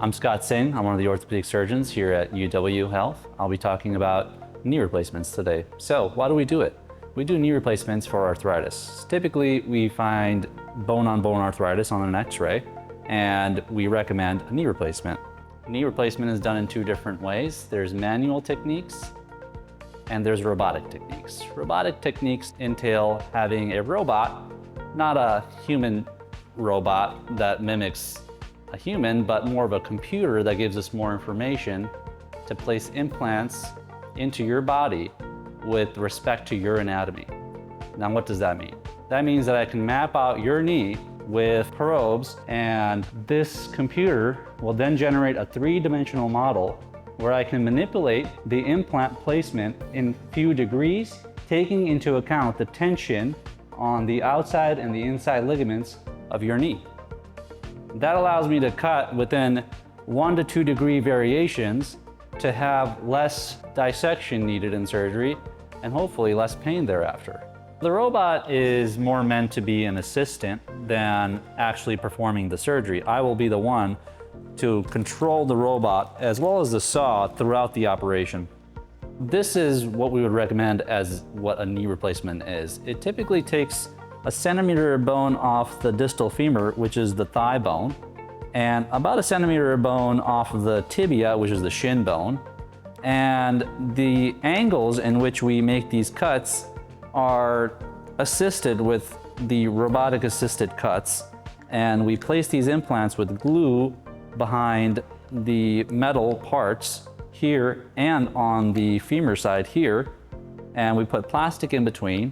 I'm Scott Singh. I'm one of the orthopedic surgeons here at UW Health. I'll be talking about knee replacements today. So why do we do it? We do knee replacements for arthritis. Typically, we find bone-on-bone arthritis on an x-ray, and we recommend a knee replacement. Knee replacement is done in two different ways. There's manual techniques and there's robotic techniques. Robotic techniques entail having a robot, not a human robot that mimics a human, but more of a computer that gives us more information to place implants into your body with respect to your anatomy. Now, what does that mean? That means that I can map out your knee with probes, and this computer will then generate a three-dimensional model where I can manipulate the implant placement in few degrees, taking into account the tension on the outside and the inside ligaments of your knee. That allows me to cut within 1 to 2 degree variations to have less dissection needed in surgery and hopefully less pain thereafter. The robot is more meant to be an assistant than actually performing the surgery. I will be the one to control the robot as well as the saw throughout the operation. This is what we would recommend as what a knee replacement is. It typically takes a centimeter of bone off the distal femur, which is the thigh bone, and about a centimeter of bone off of the tibia, which is the shin bone. And the angles in which we make these cuts are assisted with the robotic-assisted cuts, and we place these implants with glue behind the metal parts here and on the femur side here, and we put plastic in between,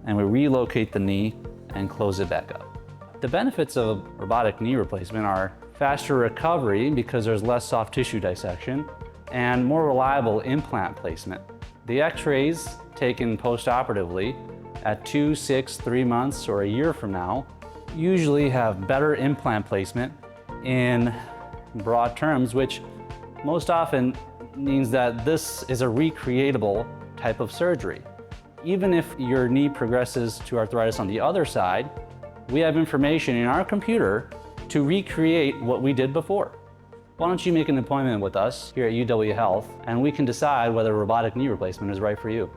and we relocate the knee and close it back up. The benefits of robotic knee replacement are faster recovery because there's less soft tissue dissection and more reliable implant placement. The x-rays taken post-operatively at 2, 6, 3 months, or a year from now usually have better implant placement in broad terms, which most often means that this is a recreatable type of surgery. Even if your knee progresses to arthritis on the other side, we have information in our computer to recreate what we did before. Why don't you make an appointment with us here at UW Health, and we can decide whether robotic knee replacement is right for you.